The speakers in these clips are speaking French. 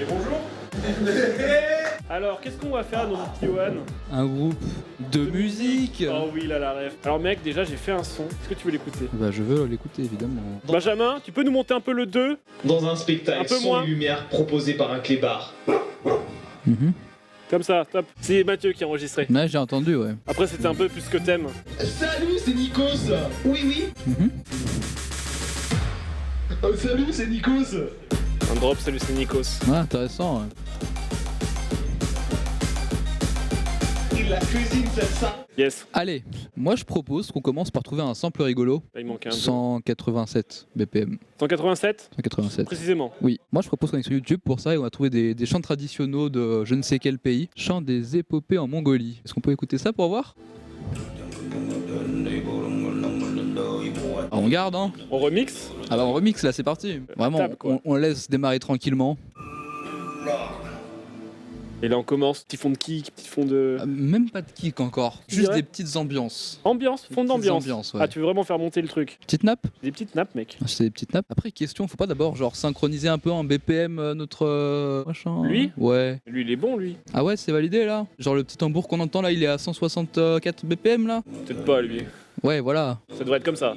Et bonjour. Alors, qu'est-ce qu'on va faire, mon petit Johan? Un groupe de musique. Oh oui, là, la rêve. Alors mec, déjà, j'ai fait un son. Est-ce que tu veux l'écouter? Bah je veux l'écouter évidemment. Benjamin, tu peux nous monter un peu le 2? Dans un spectacle Un peu son moins. et lumière proposé par un clébard. Comme ça, top. C'est Mathieu qui a enregistré. Ouais, j'ai entendu, ouais. Après, c'était un peu plus que thème. Salut, c'est Nikos. Oui, oui. Salut, c'est Nikos. Un drop, salut, c'est Nikos. Ouais, intéressant. Ouais. Il la cuisine, ça. Yes. Allez, moi je propose qu'on commence par trouver un sample rigolo. Là, il manque un peu. 187 BPM. 187 187. précisément. Oui, moi je propose qu'on aille sur YouTube pour ça et on va trouver des chants traditionnels de je ne sais quel pays. Chants des épopées en Mongolie. Est-ce qu'on peut écouter ça pour voir? On garde, hein. On remix. Alors on remix là, c'est parti. Vraiment, table, quoi. on laisse démarrer tranquillement. Et là, on commence. Petit fond de kick, petit fond de... Même pas de kick encore, Tu juste dirais des petites ambiances. Ambiance, fond Des d'ambiance. petites ambiances, ouais. Ah, tu veux vraiment faire monter le truc? Petite nappe? Des petites nappes, mec. C'est des petites nappes. Après, question, faut pas d'abord genre synchroniser un peu en BPM notre machin. Lui Ouais. Lui, il est bon, lui. Ah ouais, c'est validé là. Genre le petit tambour qu'on entend là, il est à 164 BPM là. Peut-être pas, lui. Ouais, voilà. Ça devrait être comme ça.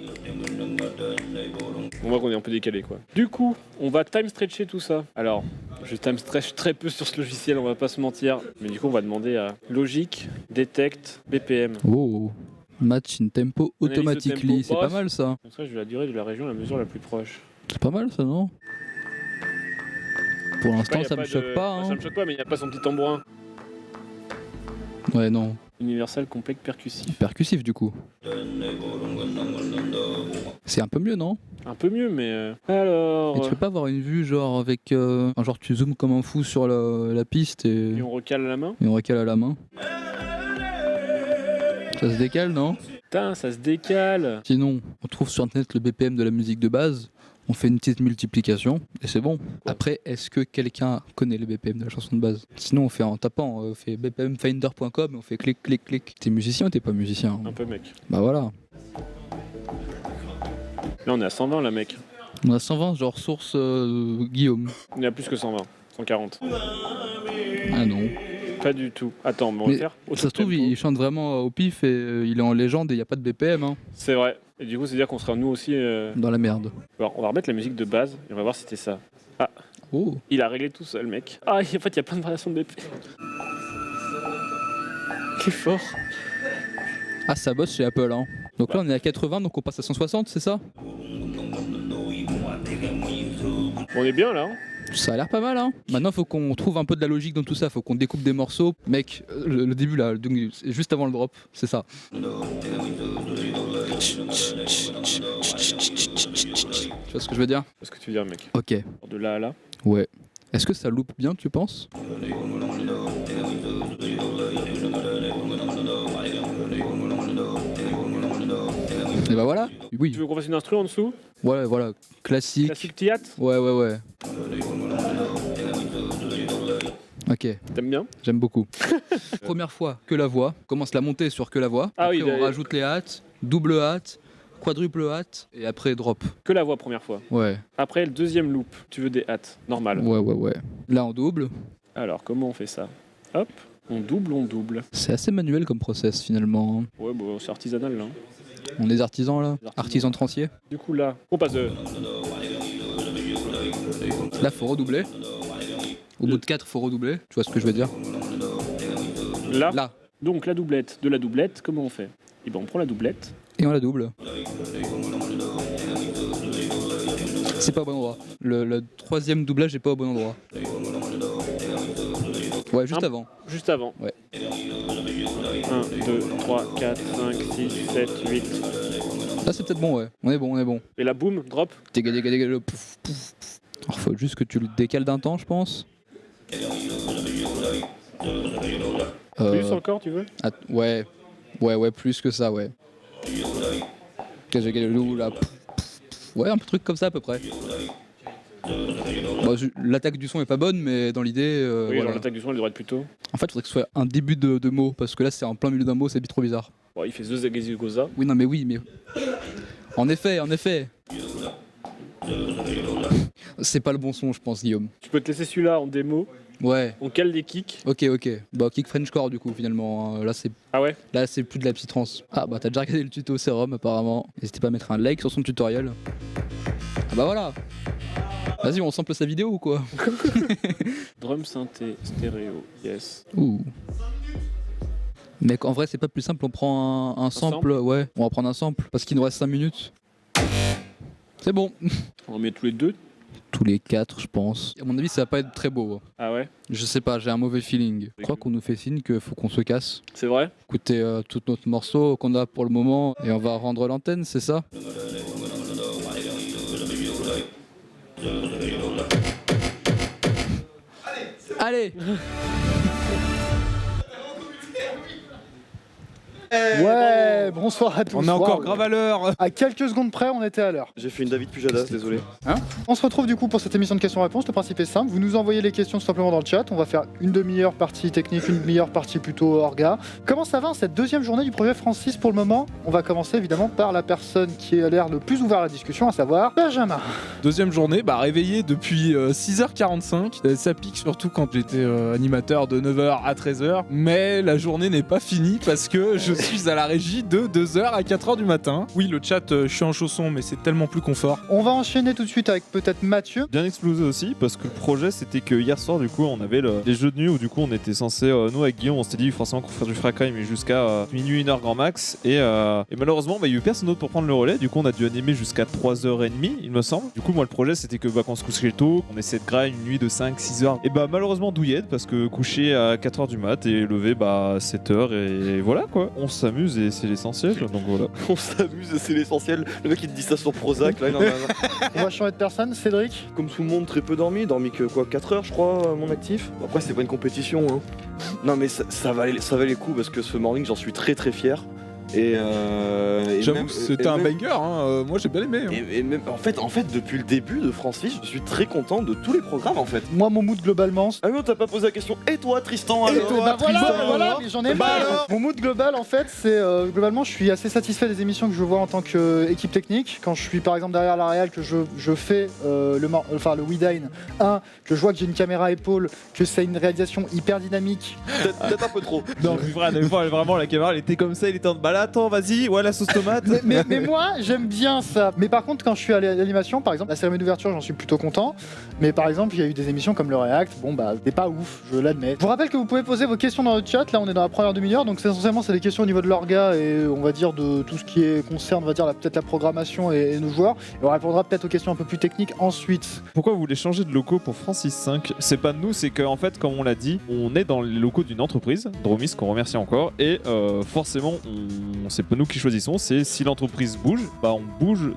On voit qu'on est un peu décalé, quoi. Du coup, on va time stretcher tout ça. Alors, je time stretch très peu sur ce logiciel, on va pas se mentir. Mais du coup, on va demander à Logic, Detect, BPM. Oh. Match in tempo Analyse de automatically, tempo. c'est Oh, pas mal ça. Comme ça, je vais la durée de la région à la mesure la plus proche. C'est pas mal ça, non? Pour l'instant, Ouais, y a ça me choque pas. Ça Hein. me choque pas, mais il n'y a pas son petit tambourin. Ouais, non. Universal complexe percussif. Percussif du coup. C'est un peu mieux, non? Un peu mieux, mais... Alors... Et tu peux pas avoir une vue genre avec... genre tu zoomes comme un fou sur la piste Et on recale la main. et on recale à la main. Ça se décale, non? Putain, ça se décale. Sinon, on trouve sur internet le BPM de la musique de base, on fait une petite multiplication et c'est bon. Après, est-ce que quelqu'un connaît le BPM de la chanson de base? Sinon, on fait en tapant, on fait bpmfinder.com, on fait clic, clic, clic. T'es musicien ou t'es pas musicien? Un peu, mec. Bah voilà. Là, on est à 120, là, mec. On a 120, genre source Guillaume. On est à plus que 120. 140. Ah non. Pas du tout. Attends, mais on va Mais faire ça se trouve, auto-tempo. il chante vraiment au pif et il est en légende et il n'y a pas de BPM hein, C'est vrai. Et du coup, c'est-à-dire qu'on sera nous aussi... dans la merde. Alors, on va remettre la musique de base et on va voir si c'était ça. Ah, Oh. il a réglé tout seul, mec. Ah, en fait, il y a plein de variations de BP. Quel fort. Ah, ça bosse chez Apple. Hein. Donc là, on est à 80, donc on passe à 160, c'est ça? On est bien, là. Hein. Ça a l'air pas mal. Hein. Maintenant, faut qu'on trouve un peu de la logique dans tout ça. Faut qu'on découpe des morceaux. Mec, le début là, c'est juste avant le drop, c'est ça. Tu vois ce que je veux dire? Qu'est-ce que tu veux dire, mec? Ok. De là à là. Ouais. Est-ce que ça loupe bien, tu penses? Et bah voilà. Oui. Tu veux qu'on fasse une instru en dessous? Ouais, voilà. Classique. Classique théâtre? Ouais, ouais, ouais. Ok, T'aimes bien? j'aime beaucoup. Première fois, que la voix. On commence la montée sur que la voix. Ah Après, oui, on rajoute les hâtes, double hâte, quadruple hâte, et après drop. Que la voix, première fois. Ouais, Après, le deuxième loop. Tu veux des hâtes. Normal. ouais, ouais, ouais. Là, on double. Alors, comment on fait ça? Hop. On double, on double. C'est assez manuel comme process finalement. Ouais, bon, c'est artisanal, là. On est artisans là. Des artisans. Artisans tranciers. Du coup, là, on passe de... Là, faut redoubler. Au bout de 4, faut redoubler. Tu vois ce que je veux dire? Là. Là. Donc, la doublette. De la doublette, comment on fait? Eh ben, on prend la doublette. Et on la double. C'est pas au bon endroit. Le troisième doublage est pas au bon endroit. Ouais, juste avant. Juste avant. Ouais. 1, 2, 3, 4, 5, 6, 7, 8. Là, c'est peut-être bon, ouais. On est bon, on est bon. Et là, boum, drop. Déga, déga, déga, le pouf, pouf, pouf. Alors, faut juste que tu le décales d'un temps, je pense. Plus encore, tu veux? Ouais. Ouais, ouais, plus que ça, ouais. Déga, déga, le loup, là. Pouf, pouf, pouf. Ouais, un truc comme ça à peu près. Bon, l'attaque du son est pas bonne, mais dans l'idée. Oui, voilà. genre l'attaque du son, elle devrait être plus tôt. En fait, il faudrait que ce soit un début de mot, parce que là, c'est en plein milieu d'un mot, c'est trop bizarre. Bon, il fait The Zagezi Goza. Oui, non, mais oui, mais. En effet, en effet. C'est pas le bon son, je pense, Guillaume. Tu peux te laisser celui-là en démo. Ouais. On cale des kicks. Ok. Bah, kick Frenchcore du coup, finalement. Là, c'est Ah ouais. plus de la petite trance. Ah bah, t'as déjà regardé le tuto Serum, apparemment. N'hésitez pas à mettre un like sur son tutoriel. Ah bah voilà. Vas-y, on sample sa vidéo ou quoi? Drum synthé stéréo. Yes. Ouh. Mec, en vrai, c'est pas plus simple. On prend un sample. Ouais, on va prendre un sample parce qu'il nous reste 5 minutes. C'est bon. On en met tous les deux. Tous les 4, je pense. À mon avis, ça va pas être très beau. Ah ouais. Je sais pas, j'ai un mauvais feeling. Je crois qu'on nous fait signe qu'il faut qu'on se casse. C'est vrai. Écoutez tout notre morceau qu'on a pour le moment et on va rendre l'antenne, c'est ça? Allez. Ouais, bonsoir à tous. On est encore Waouh. grave à l'heure. À quelques secondes près, on était à l'heure. J'ai fait une David Pujadas, désolé. On se retrouve du coup pour cette émission de questions-réponses. Le principe est simple, vous nous envoyez les questions tout simplement dans le chat. On va faire une demi-heure partie technique, une demi-heure partie plutôt orga. Comment ça va en cette deuxième journée du projet France6 pour le moment? On va commencer évidemment par la personne qui a l'air le plus ouvert à la discussion, à savoir Benjamin. Deuxième journée, réveillé depuis 6h45. Ça pique surtout quand j'étais animateur de 9h à 13h. Mais la journée n'est pas finie parce que je suis à la régie de 2h à 4h du matin. Oui, le chat, je suis en chaussons, mais c'est tellement plus confort. On va enchaîner tout de suite avec peut-être Mathieu. Bien explosé aussi parce que le projet c'était que hier soir du coup on avait les jeux de nuit où du coup on était censé nous avec Guillaume on s'était dit forcément qu'on ferait du fracas mais jusqu'à minuit 1h grand max et malheureusement il y a eu personne d'autre pour prendre le relais, du coup on a dû animer jusqu'à 3h30 il me semble. Du coup moi le projet c'était que qu'on se couchait tôt, on essaie de grailler une nuit de 5-6h et malheureusement douillette parce que coucher à 4h du mat et lever 7h et voilà quoi, on s'amuse et c'est l'essentiel donc voilà. On s'amuse, c'est l'essentiel. Le mec il te dit ça sur Prozac, là il en a On va changer de personne, Cédric. comme tout le monde très peu dormi que quoi 4 heures je crois mon actif. Bon, après c'est pas une compétition hein. Non mais ça valait le coup parce que ce morning j'en suis très fier. Et J'avoue, même- c'était et un même- banger, hein. Moi j'ai bien aimé. Hein. Et même, en fait, depuis le début de France 6, je suis très content de tous les programmes en fait. Moi, mon mood globalement. Ah oui, on t'a pas posé la question. Et toi, Tristan Et alors toi, bah voilà, mais j'en ai Bah marre. alors Mon mood global, en fait, c'est globalement, je suis assez satisfait des émissions que je vois en tant qu'équipe technique. Quand je suis par exemple derrière la réal, que je fais le WeDine 1, que je vois que j'ai une caméra épaule, que c'est une réalisation hyper dynamique. Peut-être un peu trop. Non mais vraiment la caméra elle était comme ça, il était en là attends vas-y, ouais la sauce tomate. Mais moi, j'aime bien ça. Mais par contre, quand je suis à l'animation, par exemple, la cérémonie d'ouverture, j'en suis plutôt content. Mais par exemple, il y a eu des émissions comme le React. Bon, c'est pas ouf, je l'admets. Je vous rappelle que vous pouvez poser vos questions dans le chat. Là, on est dans la première demi-heure. Donc, essentiellement, c'est des questions au niveau de l'orga et on va dire de tout ce qui concerne, on va dire, peut-être la programmation et nos joueurs. Et on répondra peut-être aux questions un peu plus techniques ensuite. Pourquoi vous voulez changer de locaux pour Francis 5? C'est pas nous, c'est qu'en fait, comme on l'a dit, on est dans les locaux d'une entreprise, Dromis, qu'on remercie encore, et forcément, c'est pas nous qui choisissons, c'est si l'entreprise bouge, on bouge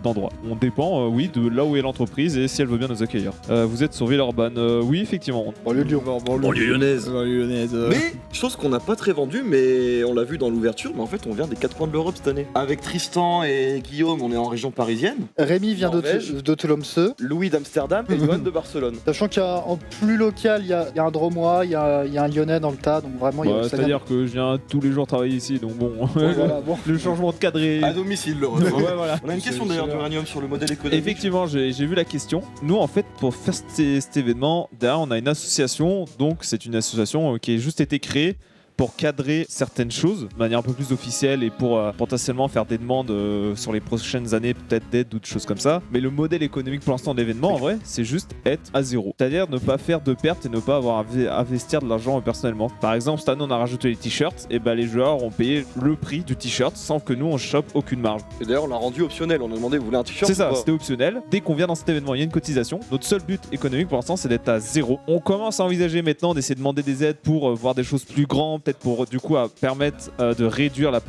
d'endroit. On dépend, oui, de là où est l'entreprise et si elle veut bien nous accueillir. Vous êtes sur Villeurbanne, oui, effectivement. Banlieue de Lyon. Banlieue lyonnaise. Lyonnaise. Mais, chose qu'on n'a pas très vendue, mais on l'a vu dans l'ouverture, mais en fait on vient des 4 coins de l'Europe cette année. Avec Tristan et Guillaume, on est en région parisienne. Rémi vient Norvège. d'Otolomse. Louis d'Amsterdam et Johan de Barcelone. Sachant qu'en plus local, il y a un Dromois, il y a un Lyonnais dans le tas. Donc vraiment, il y a ça vient- C'est-à-dire que je viens tous les jours travailler ici, donc bon, Voilà, bon. le changement de cadre est... À domicile, le Ouais, voilà. On a une question d'ailleurs d'Uranium sur le modèle économique. Effectivement, j'ai vu la question. Nous, en fait, pour faire cet événement, derrière, on a une association. Donc, c'est une association qui a juste été créée pour cadrer certaines choses de manière un peu plus officielle et pour potentiellement faire des demandes sur les prochaines années, peut-être d'aide ou de choses comme ça. Mais le modèle économique pour l'instant de l'événement, en vrai, c'est juste être à zéro. C'est-à-dire ne pas faire de pertes et ne pas avoir à investir de l'argent personnellement. Par exemple, cette année, on a rajouté les t-shirts, et les joueurs ont payé le prix du t-shirt sans que nous, on chope aucune marge. Et d'ailleurs, on l'a rendu optionnel. On a demandé, vous voulez un t-shirt C'est ça, ou pas c'était optionnel. Dès qu'on vient dans cet événement, il y a une cotisation. Notre seul but économique pour l'instant, c'est d'être à zéro. On commence à envisager maintenant d'essayer de demander des aides pour voir des choses plus grandes, peut-être pour du coup permettre de réduire la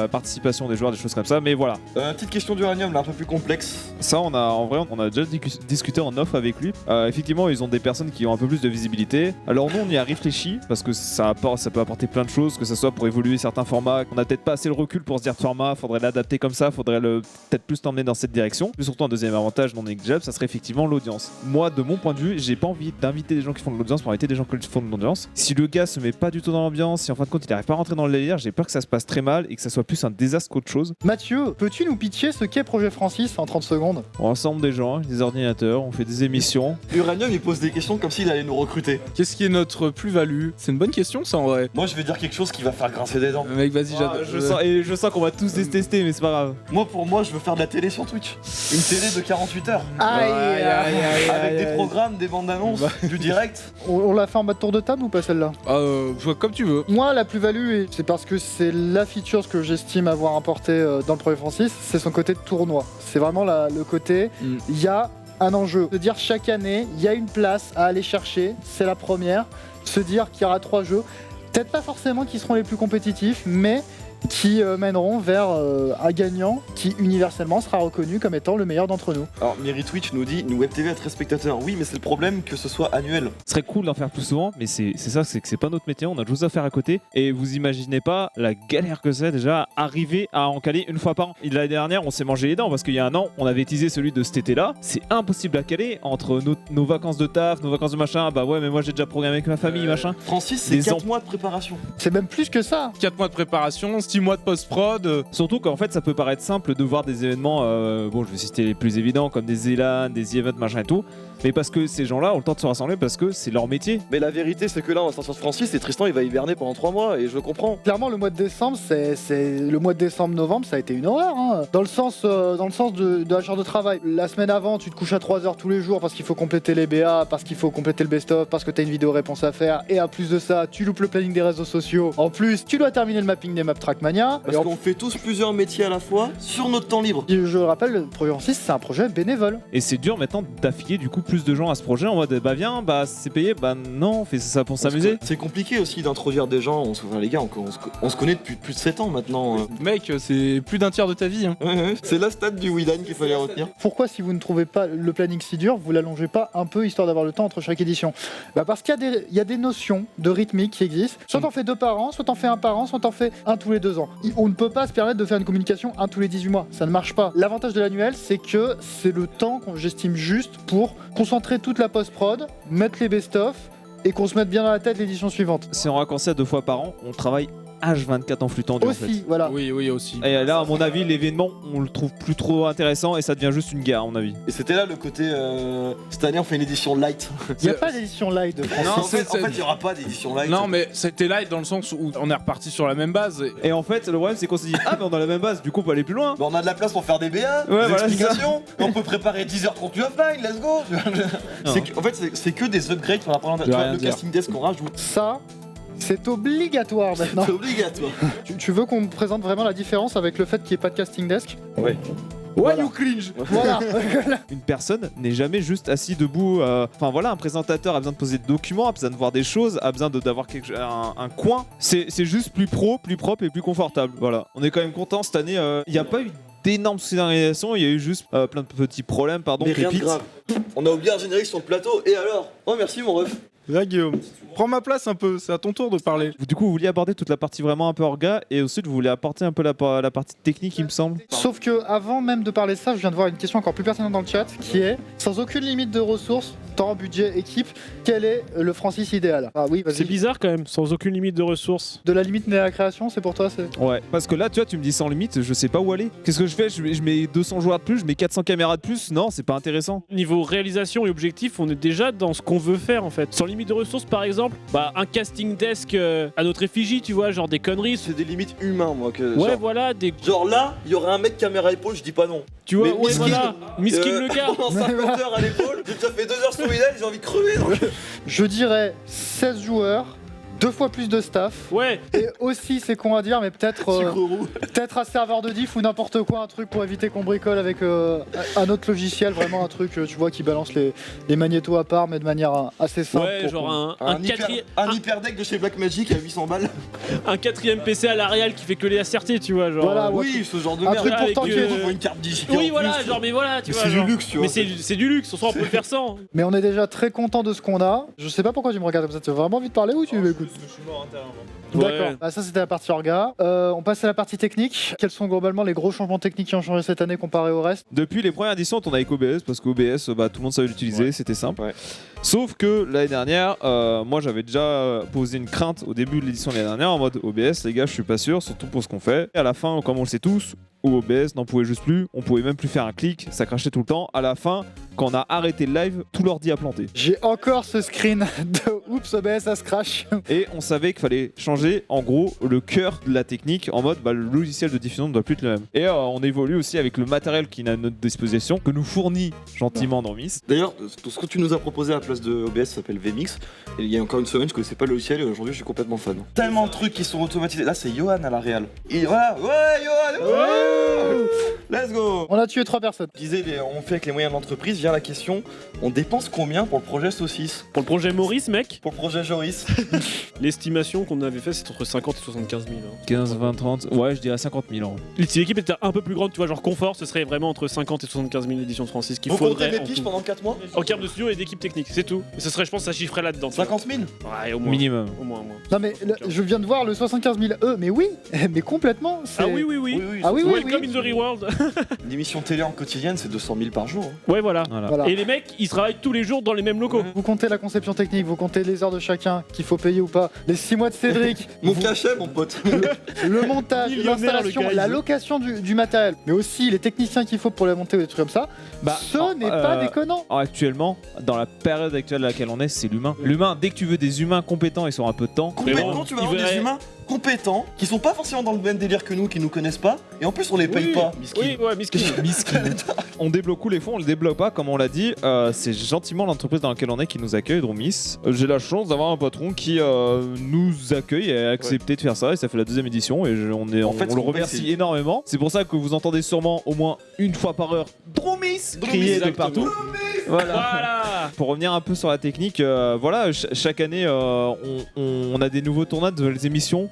participation des joueurs, des choses comme ça. Mais voilà. Petite question d'Uranium, là, un peu plus complexe. Ça, on a déjà discuté en off avec lui. Effectivement, ils ont des personnes qui ont un peu plus de visibilité. Alors nous, on y a réfléchi parce que ça peut apporter plein de choses, que ce soit pour évoluer certains formats. On n'a peut-être pas assez le recul pour se dire format, faudrait l'adapter comme ça, faudrait peut-être plus t'emmener dans cette direction. Plus surtout un deuxième avantage non négligeable, ça serait effectivement l'audience. Moi, de mon point de vue, j'ai pas envie d'inviter des gens qui font de l'audience pour inviter des gens qui font de l'audience. Si le gars se met pas du tout dans l'ambiance, si en fin de compte il n'arrive pas à rentrer dans le délire, j'ai peur que ça se passe très mal et que ça soit plus un désastre qu'autre chose. Mathieu, peux-tu nous pitcher ce qu'est Projet Francis en 30 secondes? On rassemble des gens, des ordinateurs, on fait des émissions. Uranium, il pose des questions comme s'il allait nous recruter. Qu'est-ce qui est notre plus-value? C'est une bonne question, ça en vrai. Moi, je vais dire quelque chose qui va faire grincer des dents. Mec, vas-y, j'adore. Je sens qu'on va tous détester, mais c'est pas grave. Moi, pour moi, je veux faire de la télé sur Twitch. Une télé de 48 heures. Avec des programmes, des bandes annonces, du direct. On l'a fait en mode tour de table ou pas celle-là? Comme tu veux. Moi, la plus-value, c'est parce que c'est la feature que j'estime avoir apporté dans le Projet Francis, c'est son côté de tournoi. C'est vraiment le côté, il y a un enjeu. Se dire chaque année, il y a une place à aller chercher, c'est la première. Se dire qu'il y aura 3 jeux, peut-être pas forcément qui seront les plus compétitifs, mais qui mèneront vers un gagnant qui universellement sera reconnu comme étant le meilleur d'entre nous. Alors Mary Twitch nous dit, nous Web TV a très spectateurs. Oui, mais c'est le problème que ce soit annuel. Ce serait cool d'en faire plus souvent, mais c'est ça, c'est que c'est pas notre métier, on a d'autres choses à faire à côté. Et vous imaginez pas la galère que c'est déjà arriver à en caler une fois par an. L'année dernière, on s'est mangé les dents parce qu'il y a un an, on avait teasé celui de cet été-là. C'est impossible à caler entre nos vacances de taf, nos vacances de machin. Bah ouais, mais moi j'ai déjà programmé avec ma famille, machin. Francis, c'est 4 mois de préparation. C'est même plus que ça. 4 mois de préparation, 6 mois de post-prod. Surtout qu'en fait, ça peut paraître simple de voir des événements, bon, je vais citer les plus évidents comme des ELAN, des events, machin et tout. Mais parce que ces gens-là ont le temps de se rassembler parce que c'est leur métier. Mais la vérité, c'est que là, on va sortir de Francis et Tristan, il va hiberner pendant 3 mois et je comprends. Clairement, le mois de décembre, c'est le mois de décembre-novembre, ça a été une horreur. Hein. Dans le sens de la charge de travail. La semaine avant, tu te couches à 3h tous les jours parce qu'il faut compléter les BA, parce qu'il faut compléter le best-of, parce que t'as une vidéo réponse à faire. Et en plus de ça, tu loupes le planning des réseaux sociaux. En plus, tu dois terminer le mapping des maps Trackmania. Parce qu'on fait tous plusieurs métiers à la fois sur notre temps libre. Je rappelle, le Projet Francis, c'est un projet bénévole. Et c'est dur maintenant d'affilier du coup plus de gens à ce projet en mode bah viens, bah c'est payé, bah non, on fait ça pour s'amuser. C'est compliqué aussi d'introduire des gens, enfin, les gars, on se connaît depuis plus de 7 ans maintenant. Mec, c'est plus d'un tiers de ta vie. Hein. Ouais. C'est la stat du Widan qu'il fallait retenir. Pourquoi, si vous ne trouvez pas le planning si dur, vous l'allongez pas un peu histoire d'avoir le temps entre chaque édition? Bah parce qu'il y a des notions de rythmique qui existent. Soit t'en fais 2 par an, soit t'en fais 1 par an, soit t'en fais 1 tous les 2 ans. On ne peut pas se permettre de faire une communication 1 tous les 18 mois. Ça ne marche pas. L'avantage de l'annuel, c'est que c'est le temps qu'on j'estime juste pour concentrer toute la post-prod, mettre les best-of et qu'on se mette bien dans la tête l'édition suivante. Si on raccourcit à 2 fois par an, on travaille H24 en flux tendu Aussi, en fait. voilà. Oui, aussi. Et là, à mon avis, l'événement, on le trouve plus trop intéressant et ça devient juste une guerre, à mon avis. Et c'était là le côté. Cette année, on fait une édition light. Il n'y a pas d'édition light de France. Non, en fait, il n'y aura pas d'édition light. Non, mais c'était light dans le sens où on est reparti sur la même base. Et en fait, le problème, c'est qu'on s'est dit, ah, mais on a la même base, du coup, on peut aller plus loin. Bah, on a de la place pour faire des BA, Ouais, des voilà, explications. On peut préparer 10h38 offline, let's go. En fait, c'est que des upgrades pour la Je vais rien le dire. casting desk qu'on rajoute. Ça, c'est obligatoire maintenant. C'est obligatoire. Tu veux qu'on présente vraiment la différence avec le fait qu'il n'y ait pas de casting desk? Ouais. Ouais, you cringe. Voilà. Une personne n'est jamais juste assis debout. Enfin voilà, un présentateur a besoin de poser des documents, a besoin de voir des choses, a besoin d'avoir un coin. C'est juste plus pro, plus propre et plus confortable. Voilà. On est quand même content cette année. Il n'y a pas eu d'énormes scénarisations, il y a eu juste plein de petits problèmes, pardon, Mais rien de pépites. grave. On a oublié un générique sur le plateau, et alors? Oh, merci mon ref. Là, Guillaume, prends ma place un peu, c'est à ton tour de parler. Du coup, vous vouliez aborder toute la partie vraiment un peu orga et ensuite vous voulez apporter un peu la partie technique, il me semble. Sauf que avant même de parler de ça, je viens de voir une question encore plus pertinente dans le chat qui est, sans aucune limite de ressources, temps, budget, équipe, quel est le Francis idéal? Ah oui, C'est vas-y. bizarre quand même, sans aucune limite de ressources. De la limite née à la création, c'est pour toi, c'est... Ouais, parce que là, tu vois, tu me dis sans limite, je sais pas où aller. Qu'est-ce que je fais? Je mets 200 joueurs de plus, je mets 400 caméras de plus? Non, c'est pas intéressant. Niveau réalisation et objectif, on est déjà dans ce qu'on veut faire en fait. Sans limite de ressources, par exemple, bah un casting desk à notre effigie, tu vois, genre des conneries. C'est des limites humaines, moi. Que, Ouais, genre, voilà, des. genre là, il y aurait un mec caméra épaule, je dis pas non. Tu vois, Mais ouais, miskin, voilà. Miskin le gars. Pendant 50 heures à l'épaule, j'ai déjà fait 2 heures sur Widan, j'ai envie de crever. Donc... Je dirais 16 joueurs, 2 fois plus de staff. Ouais. Et aussi, c'est con à dire, mais peut-être Sucre roux. peut-être un serveur de diff ou n'importe quoi, un truc pour éviter qu'on bricole avec un autre logiciel, vraiment un truc, tu vois, qui balance les magnétos à part, mais de manière assez simple. Ouais, pour genre qu'on- Un hyper deck de chez Blackmagic à 800 balles. un 4ème PC à l'Arial qui fait que les ACRT, tu vois, genre. Voilà, ouais. Oui, ce genre de Un merde. truc pour avec, tanker. Faut une carte digitale. Oui, en voilà, plus. genre, mais voilà, tu Mais vois. c'est du genre. luxe, tu vois. Mais c'est du luxe, on sent on peut le faire sans. Mais on est déjà très content de ce qu'on a. Je sais pas pourquoi tu me regardes comme ça, tu as vraiment envie de parler ou tu m'écoutes? que je suis mort intérieurement. D'accord, Ouais. bah, ça c'était la partie orga. On passe à la partie technique. Quels sont globalement les gros changements techniques qui ont changé cette année comparé au reste? Depuis les premières éditions, on tourne avec OBS parce qu'OBS, bah, tout le monde savait l'utiliser, c'était simple. Ouais. Sauf que l'année dernière, moi j'avais déjà posé une crainte au début de l'édition de l'année dernière en mode OBS, les gars, je suis pas sûr, surtout pour ce qu'on fait. Et à la fin, comme on le sait tous, OBS n'en pouvait juste plus, on pouvait même plus faire un clic, ça crachait tout le temps. À la fin, quand on a arrêté le live, tout l'ordi a planté. J'ai encore ce screen de Oups OBS ça se crash. Et on savait qu'il fallait changer en gros le cœur de la technique en mode bah, le logiciel de diffusion ne doit plus être le même. Et on évolue aussi avec le matériel qui est à notre disposition, que nous fournit gentiment Normis. D'ailleurs, tout ce que tu nous as proposé à la place de OBS s'appelle VMix. Et il y a encore une semaine, je connaissais pas le logiciel et aujourd'hui, je suis complètement fan. Tellement de trucs qui sont automatisés. Là, c'est Johan à la réal. Et voilà, ouais, Johan, ouais, let's go. On a tué 3 personnes. Je disais, on fait avec les moyens de l'entreprise. Vient la question, on dépense combien pour le projet Saucisse? Pour le projet Maurice, mec, Pour le projet Joris? l'estimation qu'on avait fait, c'est entre 50 et 75 000. hein. 15, 20, 30, ouais, je dirais 50 000 euros. Si l'équipe était un peu plus grande, tu vois, genre confort, ce serait vraiment entre 50 et 75 000 éditions de Francis qu'il Vous faudrait. comptez mes En, piges tout. pendant 4 mois? En termes de studio et d'équipe technique, c'est tout. Et ce serait, je pense, ça chiffrerait là-dedans. tu vois. 50 000? Ouais, au moins. Minimum. Au moins, au moins. Non mais je viens de voir le 75 000 mais oui, mais complètement. c'est- Ah oui, oui, oui. Ah oui, oui, Welcome oui. in the real world. Une émission télé en quotidienne, c'est 200 000 par jour. hein. Ouais, voilà. Voilà. Voilà. Et les mecs, ils travaillent tous les jours dans les mêmes locaux. Vous comptez la conception technique, vous comptez les heures de chacun qu'il faut payer ou pas, les 6 mois de Cédric, Mon vous- cachet, mon pote. le montage, Millionnaire, l'installation, le gars, la il- location du matériel, mais aussi les techniciens qu'il faut pour la monter ou des trucs comme ça. Ce n'est pas déconnant. Actuellement, dans la période actuelle à laquelle on est, c'est l'humain. L'humain, dès que tu veux des humains compétents et sur un peu de temps, Complètement, bon, tu vas il avoir des verrait- humains compétents qui sont pas forcément dans le même délire que nous, qui nous connaissent pas, et en plus on les paye Oui, pas. Miskin. Oui, ouais, miskin. on débloque où les fonds, on les débloque pas, comme on l'a dit. C'est gentiment l'entreprise dans laquelle on est qui nous accueille, Dromis. J'ai la chance d'avoir un patron qui nous accueille et a accepté de faire ça, et ça fait la 2e édition, et on En fait, ce le qu'on paye, remercie c'est- énormément. C'est pour ça que vous entendez sûrement au moins une fois par heure Dromis crier de Exactement. partout. Voilà. Voilà. Pour revenir un peu sur la technique, voilà, chaque année, on a des nouveaux tournois, de nouvelles émissions.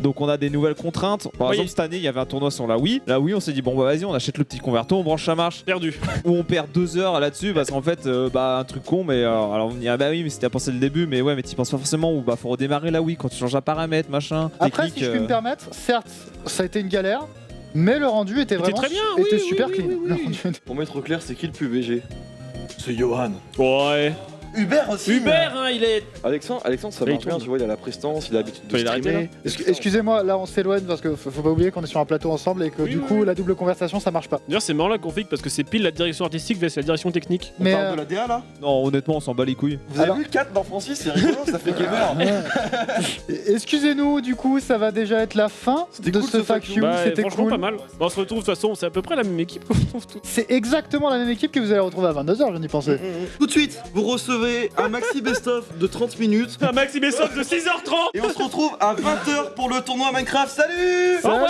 Donc on a des nouvelles contraintes. Par Oui. exemple, cette année, il y avait un tournoi sur la Wii. La Wii, on s'est dit, bon bah vas-y, on achète le petit converto, on branche la marche. Perdu. Où on perd 2 heures là-dessus parce qu'en fait, bah un truc con, mais alors on dirait, bah oui, mais c'était à penser le début, mais ouais, mais t'y penses pas forcément. Ou bah faut redémarrer la Wii quand tu changes un paramètre, machin. Après, technique, si je puis me permettre, certes, ça a été une galère, mais le rendu était vraiment très bien, était oui, super oui, clean. oui, oui, Le oui. rendu- Pour mettre au clair, c'est qui le PUBG? C'est Johan. Ouais. Hubert aussi. Hubert, hein, il est. Alexandre, ça Là, il marche bien, tourne. tu vois, il a la prestance, il a l'habitude de Fallait l'arrêter, streamer. Excusez-moi, là on s'éloigne parce que faut pas oublier qu'on est sur un plateau ensemble et que Oui, du oui, coup oui. la double conversation ça marche pas. D'ailleurs, c'est marrant la config parce que c'est pile la direction artistique vs la direction technique. On Mais parle de la DA là? Non, honnêtement, on s'en bat les couilles. Vous avez Alors- vu le 4 dans Francis? C'est rigolo, ça fait gamer. excusez-nous, du coup ça va déjà être la fin C'était de cool, ce ce Fuck fuck You, Bah, c'était franchement, cool. pas mal. Bah, on se retrouve de toute façon, c'est à peu près la même équipe qu'on retrouve tous. C'est exactement la même équipe que vous allez retrouver à 22h, je n'y pensais. Tout de suite, vous recevez un maxi best-of de 30 minutes. Un maxi best-of de 6h30. Et on se retrouve à 20h pour le tournoi Minecraft. Salut! Au revoir.